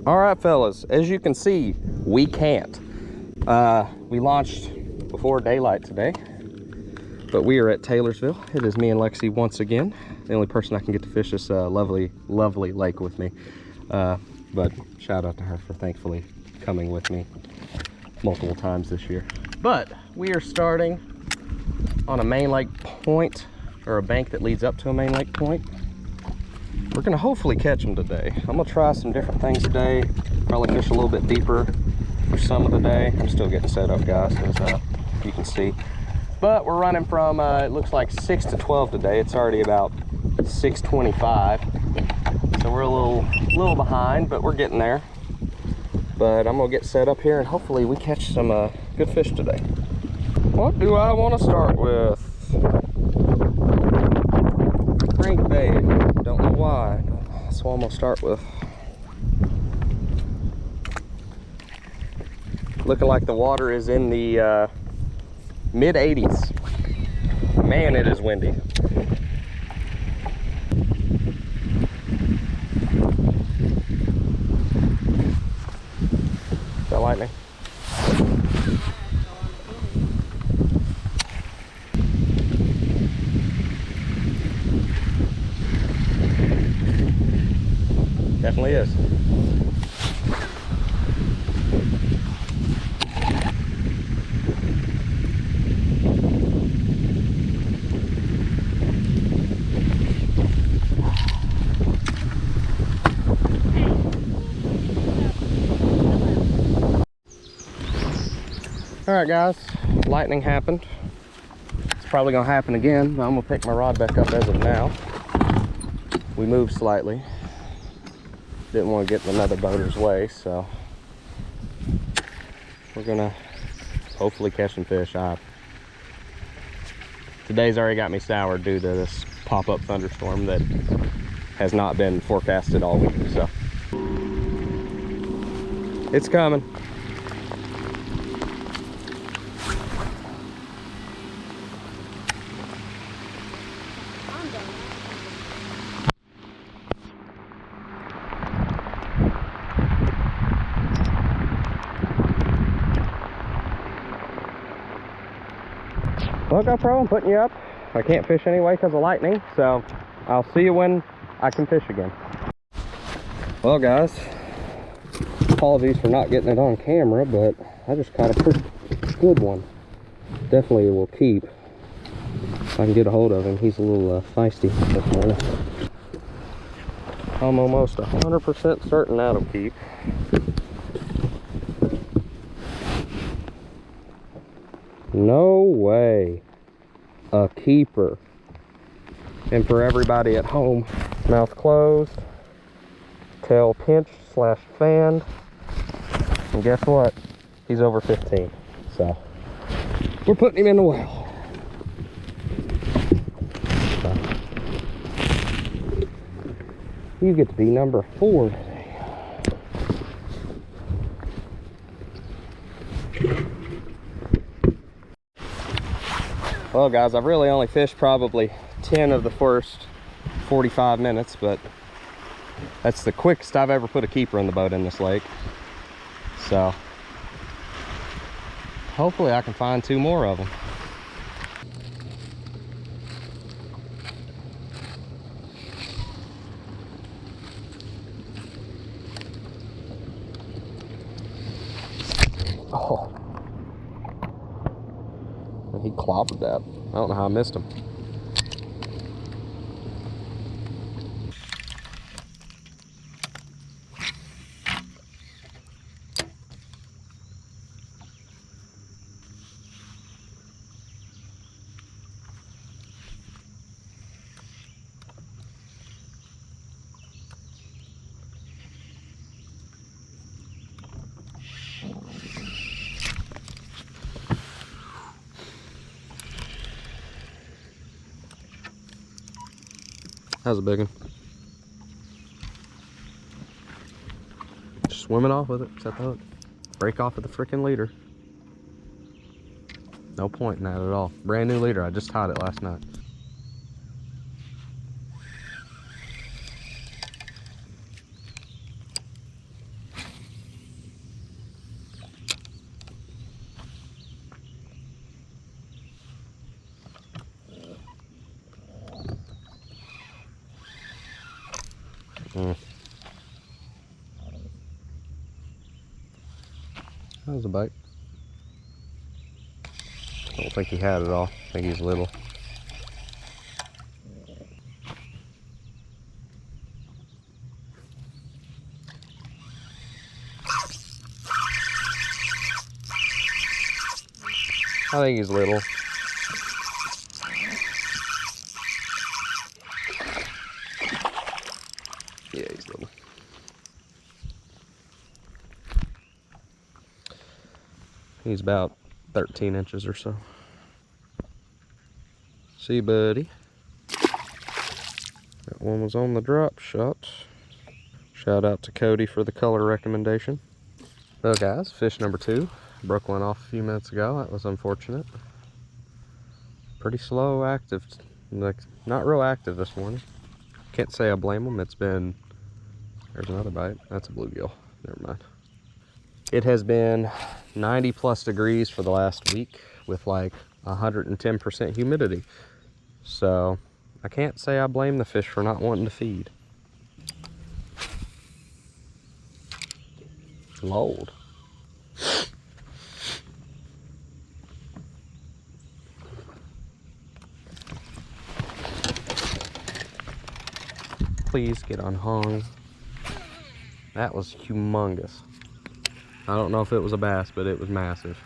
All right, fellas, as you can see, we can't. We launched before daylight today, but we are at Taylorsville. It is me and Lexi once again. The only person I can get to fish this lovely lake with me. But shout out to her for thankfully coming with me multiple times this year. But we are starting on a main lake point, or a bank that leads up to a main lake point. We're gonna hopefully catch them today. I'm gonna try some different things today. Probably fish a little bit deeper for some of the day. I'm still getting set up, guys, as you can see. But we're running from, it looks like 6 to 12 today. It's already about 6:25. So we're a little behind, but we're getting there. But I'm gonna get set up here and hopefully we catch some good fish today. What do I want to start with? Crankbait. Don't know why, but that's what I'm gonna start with. Looking like the water is in the mid 80s. Man, it is windy. Is that lightning? Definitely is. All right, guys, lightning happened. It's probably gonna happen again, but I'm gonna pick my rod back up as of now. We moved slightly. Didn't want to get in another boater's way, so we're gonna hopefully catch some fish. Today's already got me soured due to this pop-up thunderstorm that has not been forecasted all week, so it's coming. Well, GoPro, I'm putting you up. I can't fish anyway because of lightning, so I'll see you when I can fish again. Well, guys, apologies for not getting it on camera, but I just caught a pretty good one. Definitely will keep if I can get a hold of him. He's a little feisty this morning. I'm almost 100% certain that'll keep. No way. A keeper. And for everybody at home, mouth closed, tail pinched / fanned. And guess what? He's over 15. So we're putting him in the well. So, you get to be number 4 today. Well, guys, I've really only fished probably 10 of the first 45 minutes, but that's the quickest I've ever put a keeper in the boat in this lake. So hopefully I can find 2 more of them. Oh. He clobbered that. I don't know how I missed him. That was a big one. Just swimming off with it. Set the hook. Break off of the freaking leader. No point in that at all. Brand new leader. I just tied it last night. That was a bite. I don't think he had it all. I think he's little. I think he's little. Yeah, he's little. He's about 13 inches or so. See, buddy. That one was on the drop shot. Shout out to Cody for the color recommendation. Well, guys, fish number 2. Broke one off a few minutes ago. That was unfortunate. Pretty slow, active. Like, not real active this morning. Can't say I blame them. It's been... There's another bite. That's a bluegill. Never mind. It has been 90 plus degrees for the last week with like 110% humidity. So I can't say I blame the fish for not wanting to feed. Lord. Please get unhung. That was humongous. I don't know if it was a bass, but it was massive.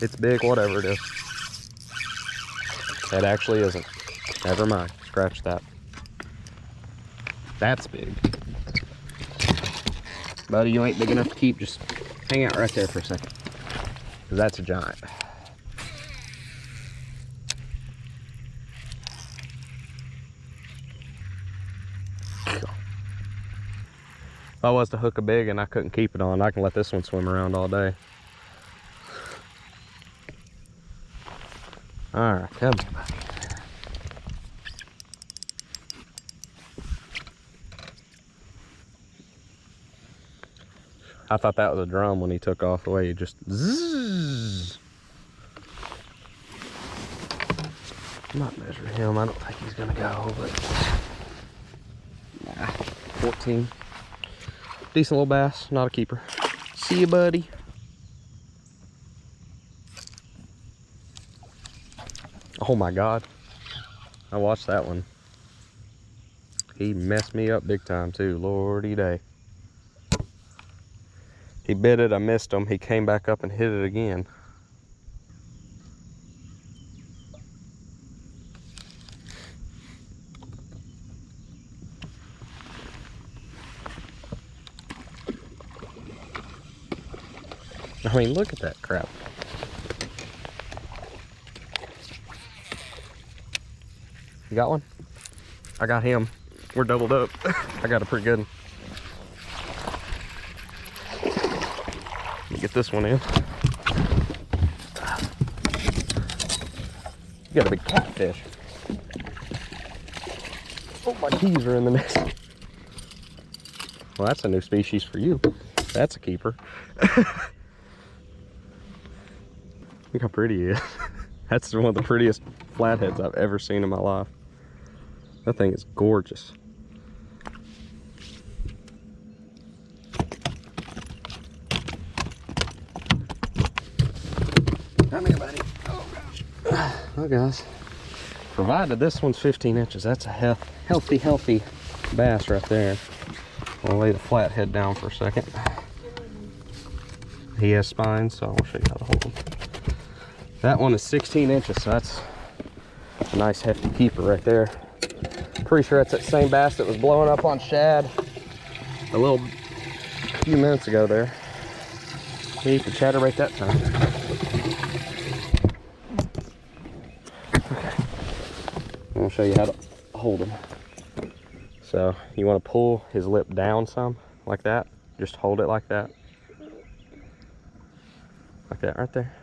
It's big, whatever it is. That actually isn't. Never mind. Scratch that. That's big. Buddy, you ain't big enough to keep. Just hang out right there for a second. Because that's a giant. If I was to hook a big and I couldn't keep it on, I can let this one swim around all day. All right, come here, buddy. I thought that was a drum when he took off the way he just zzz. I might measure him. I don't think he's gonna go, but nah, 14. Decent little bass, not a keeper. See you, buddy. Oh my God. I watched that one. He messed me up big time too, lordy day. He bit it, I missed him. He came back up and hit it again. I mean, look at that crap. You got one? I got him. We're doubled up. I got a pretty good one. Let me get this one in. You got a big catfish. Oh, my keys are in the nest. Well, that's a new species for you. That's a keeper. Look how pretty he is. That's one of the prettiest flatheads I've ever seen in my life. That thing is gorgeous. Come here, buddy. Oh, gosh. Well, guys, provided this one's 15 inches, that's a healthy bass right there. I'll lay the flathead down for a second. He has spines, so I'll show you how to hold him. That one is 16 inches, so that's a nice hefty keeper right there. Pretty sure that's that same bass that was blowing up on shad a few minutes ago there. He could chatterbait that time. Okay. I'm gonna show you how to hold him. So you want to pull his lip down some, like that. Just hold it like that. Like that right there.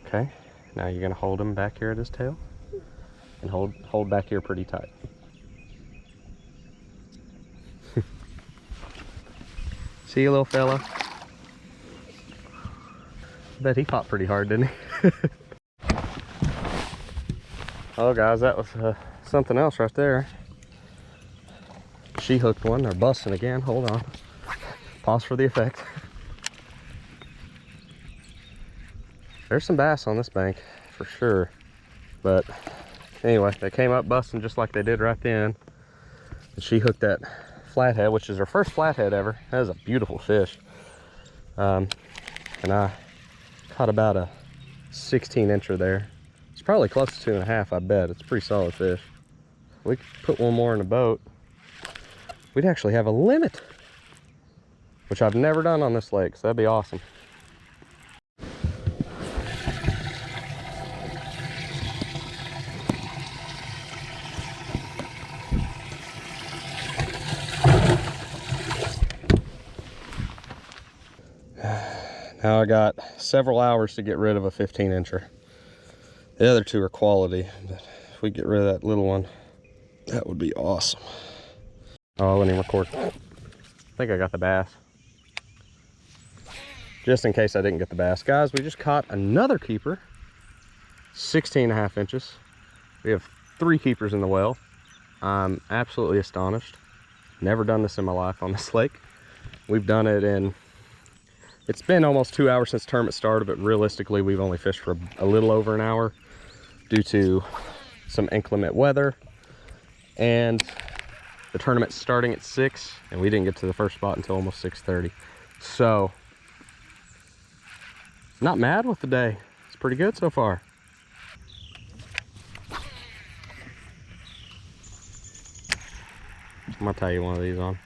Okay, now you're gonna hold him back here at his tail and hold back here pretty tight. See you, little fella. I bet he fought pretty hard, didn't he? Oh, guys, that was something else right there. She hooked one. They're busting again. Hold on. Pause for the effect. There's some bass on this bank for sure. But anyway, they came up busting just like they did right then. And she hooked that flathead, which is her first flathead ever. That is a beautiful fish. And I caught about a 16-incher there. It's probably close to 2.5, I bet. It's a pretty solid fish. We could put one more in the boat. We'd actually have a limit, which I've never done on this lake, so that'd be awesome. Now I got several hours to get rid of a 15-incher. The other two are quality, but if we get rid of that little one, that would be awesome. Oh, I wouldn't even record. I think I got the bass. Just in case I didn't get the bass. Guys, we just caught another keeper. 16.5 inches. We have 3 keepers in the well. I'm absolutely astonished. Never done this in my life on this lake. We've done it in... It's been almost 2 hours since tournament started, but realistically, we've only fished for a little over an hour due to some inclement weather. And the tournament's starting at 6, and we didn't get to the first spot until almost 6:30. So, not mad with the day. It's pretty good so far. I'm gonna tie you one of these on.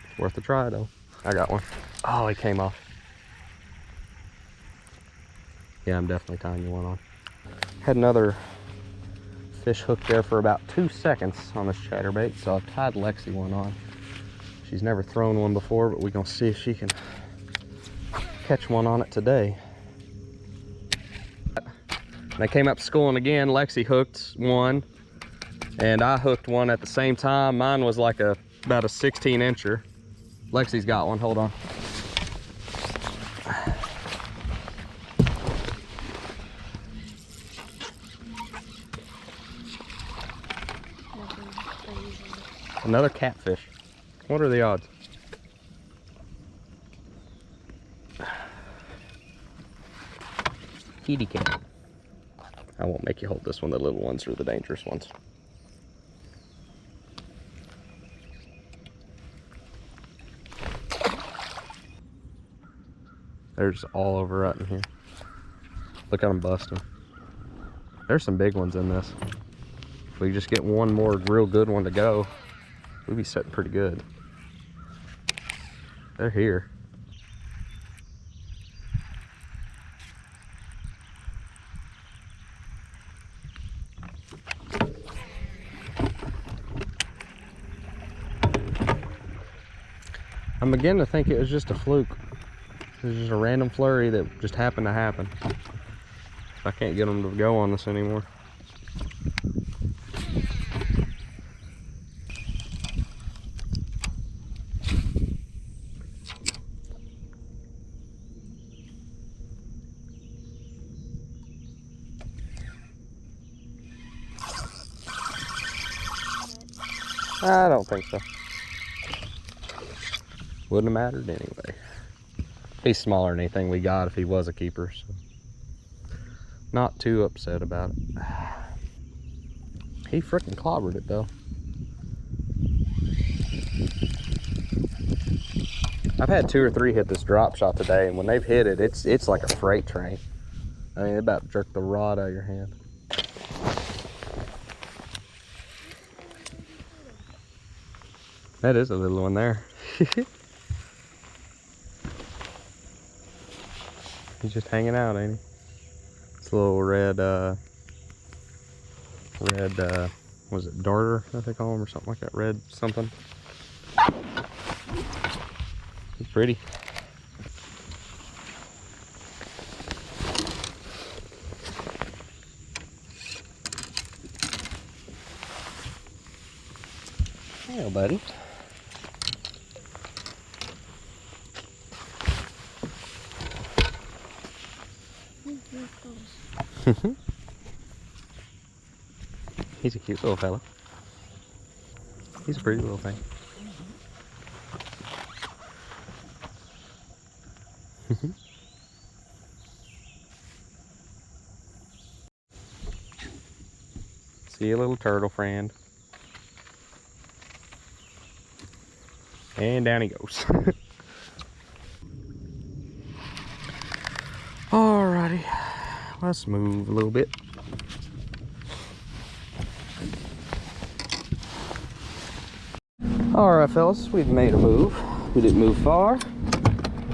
It's worth a try though. I got one. Oh, he came off. Yeah, I'm definitely tying you one on. Had another fish hooked there for about 2 seconds on this chatterbait, so I've tied Lexi one on. She's never thrown one before, but we're gonna see if she can catch one on it today. They came up schooling again. Lexi hooked one, and I hooked one at the same time. Mine was like about a 16-incher. Lexi's got one. Hold on. Another catfish. What are the odds? Kitty cat. I won't make you hold this one. The little ones are the dangerous ones. There's all over right in here. Look at them busting. There's some big ones in this. If we just get one more real good one to go, we'd be sitting pretty good. They're here. I'm beginning to think it was just a fluke. It was just a random flurry that just happened to happen. I can't get them to go on this anymore. I don't think so. Wouldn't have mattered anyway. He's smaller than anything we got if he was a keeper, so not too upset about it. He freaking clobbered it though. I've had 2 or 3 hit this drop shot today, and when they've hit it, it's like a freight train. I mean, it about jerked the rod out of your hand. That is a little one there. He's just hanging out, ain't he? It's a little red, was it darter, I think they call him, or something like that, red something. He's pretty. Hey, buddy. He's a cute little fella. He's a pretty little thing. See you, little turtle friend. And down he goes. Alrighty, let's move a little bit. Alright fellas, we've made a move. We didn't move far.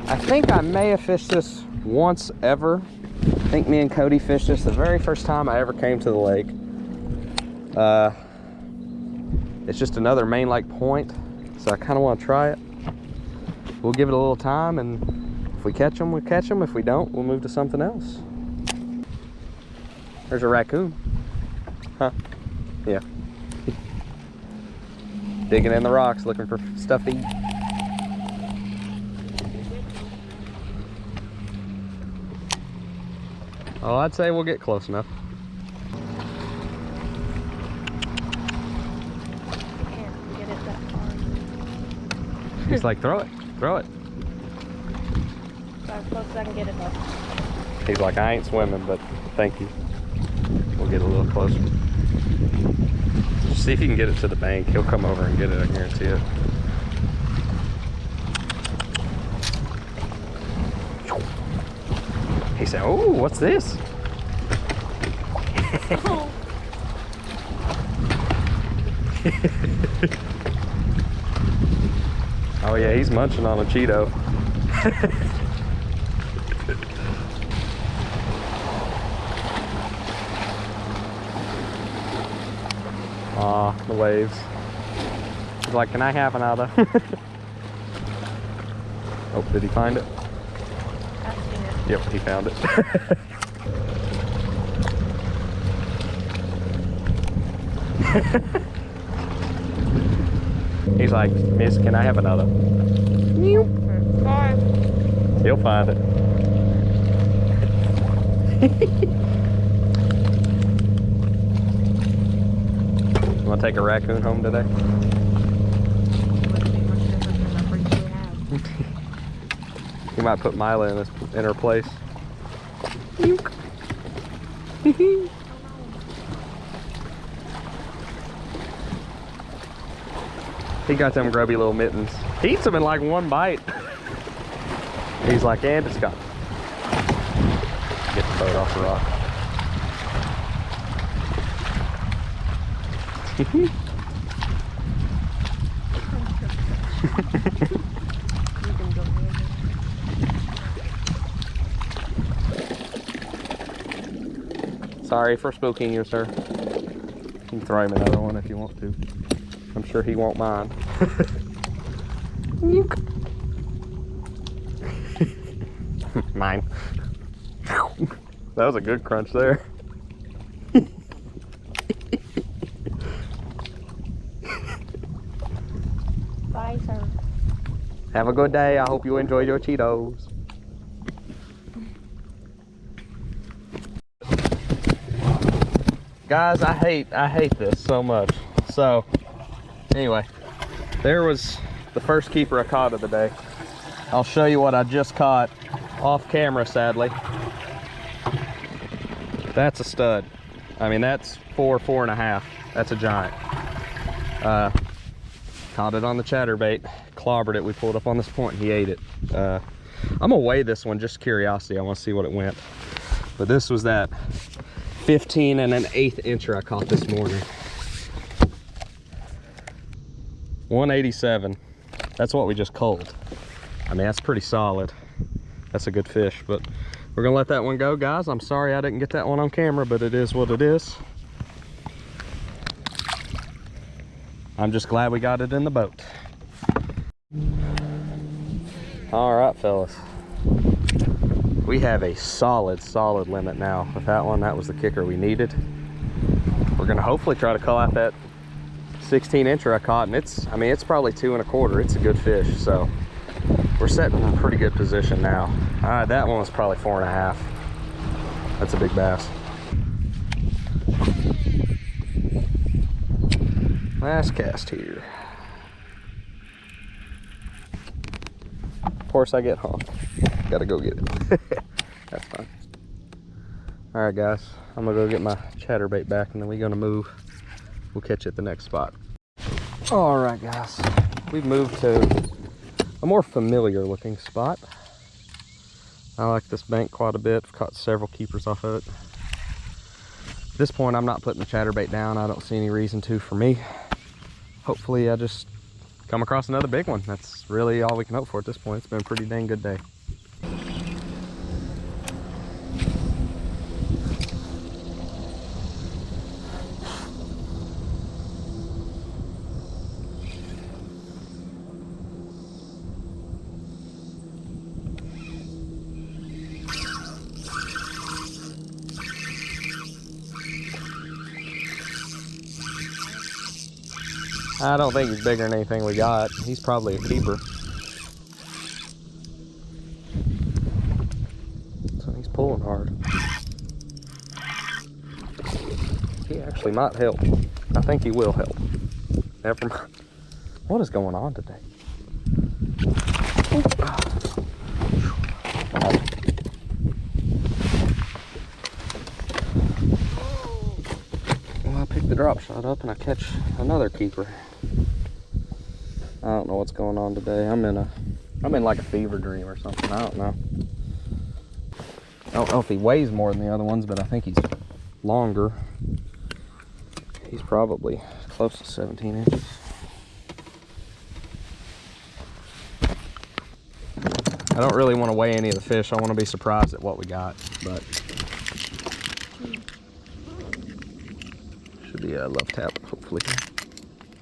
I think I may have fished this once ever. I think me and Cody fished this the very first time I ever came to the lake. It's just another main lake point, so I kind of want to try it. We'll give it a little time, and if we catch them, we catch them. If we don't, we'll move to something else. There's a raccoon. Huh? Yeah. Digging in the rocks, looking for stuff to eat. Oh, I'd say we'll get close enough. Can't get it that far. He's like, throw it, throw it. So as close as I can get it though. He's like, I ain't swimming, but thank you. We'll get a little closer. Just see if you can get it to the bank. He'll come over and get it, I guarantee it. He said, oh, what's this? Oh yeah, he's munching on a Cheeto. Aw, the waves. He's like, can I have another? Oh, did he find it? I've seen it. Yep, he found it. He's like, miss, can I have another? Bye. He'll find it. You want to take a raccoon home today? Wouldn't be much different than the freaks we have. You might put Mila in her place. He got them grubby little mittens. He eats them in like one bite. He's like, and it's gone. Get the boat off the rock. Sorry for spooking you, sir. You can throw him another one if you want to. I'm sure he won't mind. Mine. That was a good crunch there. Bye, sir. Have a good day. I hope you enjoyed your Cheetos. Guys, I hate this so much. So, anyway, there was the first keeper I caught of the day. I'll show you what I just caught off camera, sadly. That's a stud. I mean, that's 4.5. That's a giant. Caught it on the chatterbait, clobbered it. We pulled up on this point and he ate it. I'm gonna weigh this one, just curiosity. I want to see what it went. But this was that 15 1/8 incher I caught this morning. 187. That's what we just culled. I mean, that's pretty solid. That's a good fish, but we're gonna let that one go, guys. I'm sorry I didn't get that one on camera, but it is what it is. I'm just glad we got it in the boat. All right, fellas. We have a solid limit now with that one. That was the kicker we needed. We're gonna hopefully try to call out that 16 incher I caught, and it's probably 2 1/4. It's a good fish, so we're setting in a pretty good position now. All right, that one was probably 4.5. That's a big bass. Last cast here. Of course I get home. Gotta go get it. That's fine. All right, guys. I'm gonna go get my chatterbait back, and then we're gonna move. We'll catch you at the next spot. All right, guys. We've moved to a more familiar looking spot. I like this bank quite a bit. I've caught several keepers off of it. At this point, I'm not putting the chatterbait down. I don't see any reason to for me. Hopefully I just come across another big one. That's really all we can hope for at this point. It's been a pretty dang good day. I don't think he's bigger than anything we got. He's probably a keeper. So he's pulling hard. He actually might help. I think he will help. Never mind. What is going on today? Well, I pick the drop shot up and I catch another keeper. I don't know what's going on today. I'm in like a fever dream or something. I don't know. I don't know if he weighs more than the other ones, but I think he's longer. He's probably close to 17 inches. I don't really want to weigh any of the fish. I want to be surprised at what we got, but should be a love tap, hopefully.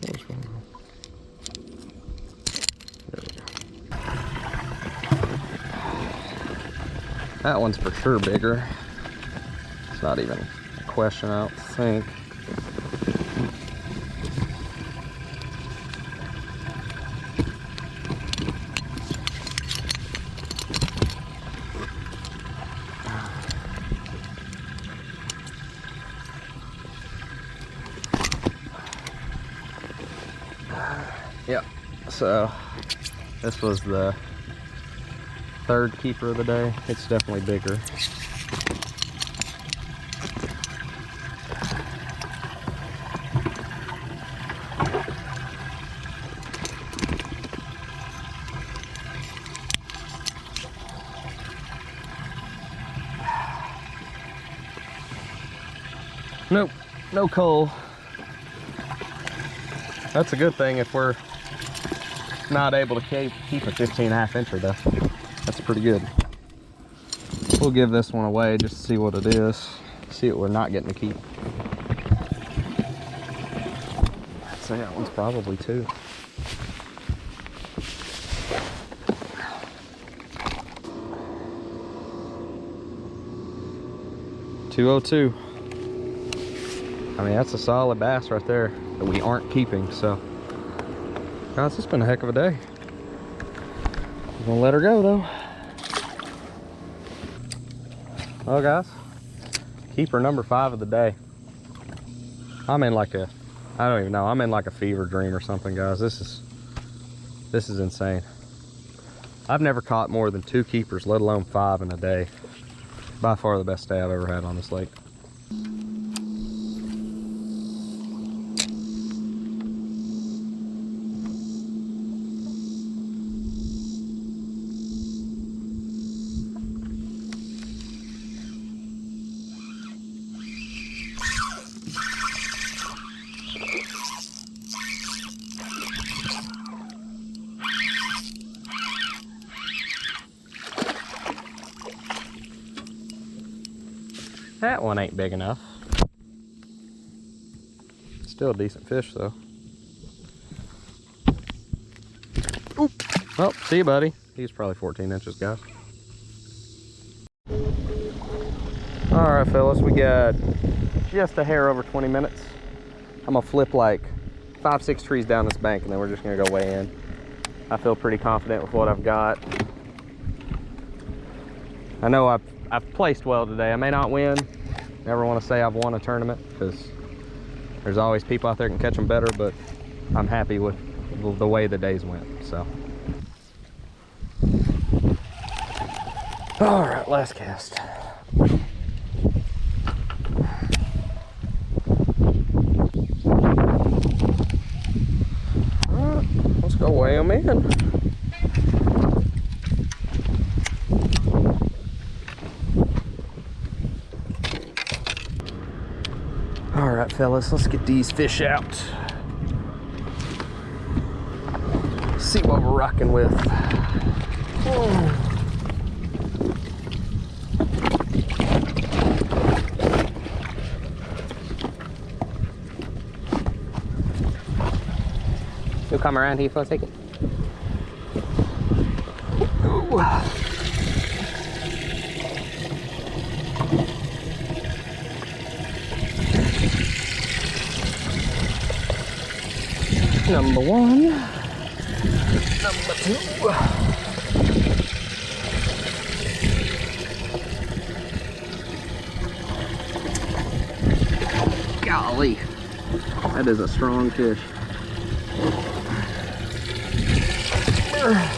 What's going on? There we go. That one's for sure bigger. It's not even a question, I don't think. Yep, so this was the third keeper of the day. It's definitely bigger. Nope, no coal. That's a good thing if we're not able to keep a 15.5 incher though. That's pretty good. We'll give this one away just to see what it is. See what we're not getting to keep. I'd say that one's probably 2. $202. I mean, that's a solid bass right there that we aren't keeping, so. Guys, it's been a heck of a day. I'm gonna let her go though. Well guys, keeper number 5 of the day. I'm in like a, I don't even know, I'm in like a fever dream or something, guys. This is insane. I've never caught more than 2 keepers, let alone 5 in a day. By far the best day I've ever had on this lake. That one ain't big enough. Still a decent fish though. Oop. Oh, see you, buddy. He's probably 14 inches, guys. All right, fellas, we got just a hair over 20 minutes. I'm gonna flip like 5-6 trees down this bank and then we're just gonna go weigh in. I feel pretty confident with what I've got. I know I've placed well today. I may not win. Never want to say I've won a tournament because there's always people out there that can catch them better, but I'm happy with the way the days went, so. All right, last cast. All right, let's go weigh them in. All right, fellas, let's get these fish out. See what we're rocking with. You'll come around here for a second. Ooh. Number one, number two. Golly, that is a strong fish. Alrighty.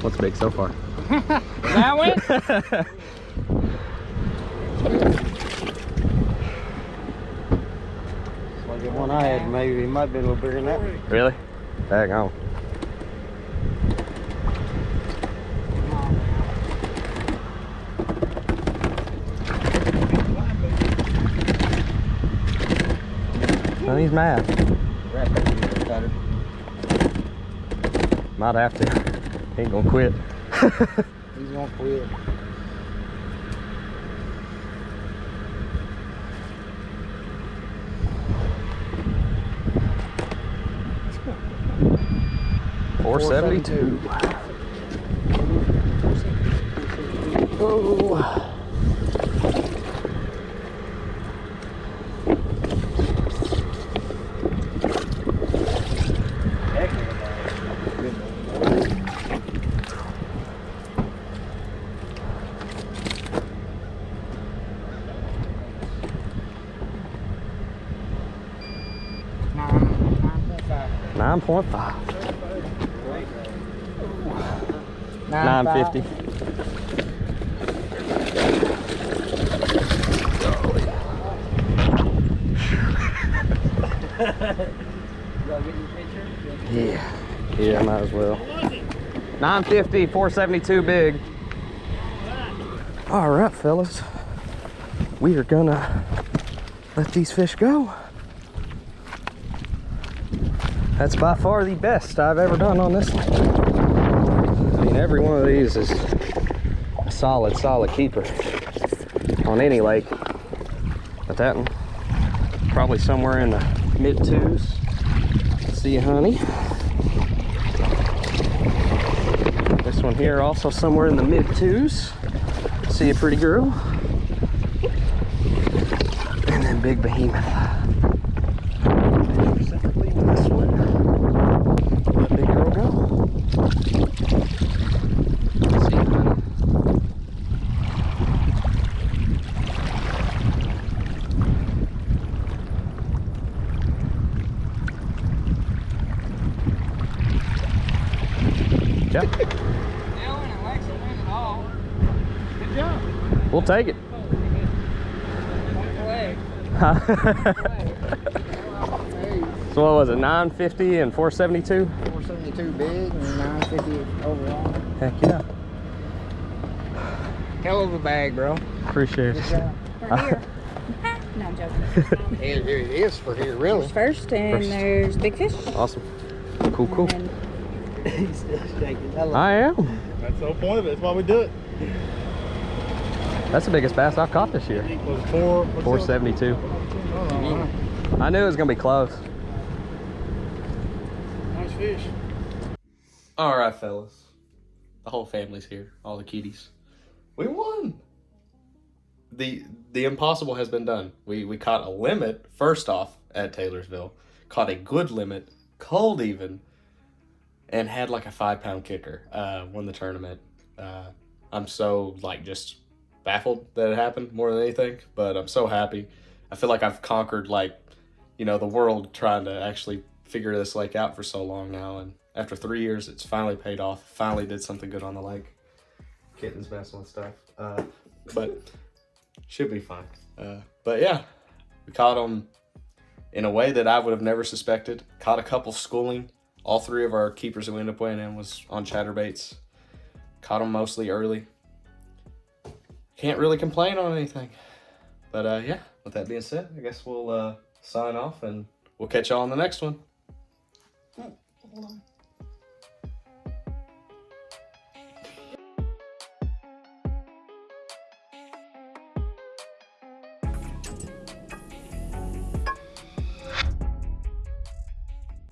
What's big so far? That one? Like the one I had, maybe it might be a little bigger than that. Really? Dang on. No, he's mad. Might have to. He ain't gonna quit. He's gonna quit. $4.72. Oh. $9.5. $9.50. Yeah, might as well. $9.50, $4.72 big. All right, fellas, we are gonna let these fish go. That's by far the best I've ever done on this lake. I mean, every one of these is a solid keeper on any lake. But that one, probably somewhere in the mid-twos. See you, honey. This one here, also somewhere in the mid-twos. See you, pretty girl. And then big behemoth. This one. Let big girl go. See you, honey. Yep. Good job. We'll take it. So what was it, 950 and 472? 472 big and 950 overall. Heck yeah. Hell of a bag, bro. Appreciate it. For here. No, I'm joking. Here it is for here, really. First, and there's big fish. Awesome. Cool. And He's still shaking. I am. That's the whole point of it. That's why we do it. That's the biggest bass I've caught this year. Was it 4? 472. Oh, I knew it was gonna be close. nice fish. All right, fellas. The whole family's here. All the cuties. We won. The impossible has been done. We caught a limit first off at Taylorsville. Caught a good limit, cold even, and had like a 5-pound kicker. Won the tournament. I'm so like just baffled that it happened more than anything, but I'm so happy. I feel like I've conquered like, you know, the world trying to actually figure this lake out for so long now, and after 3 years, it's finally paid off. Finally did something good on the lake. Kitten's messing with stuff, but should be fine. But yeah, we caught them in a way that I would have never suspected. Caught a couple schooling. All 3 of our keepers that we ended up weighing in was on chatterbaits. Caught them mostly early. Can't really complain on anything. But yeah, with that being said, I guess we'll sign off and we'll catch y'all on the next one. Hold on.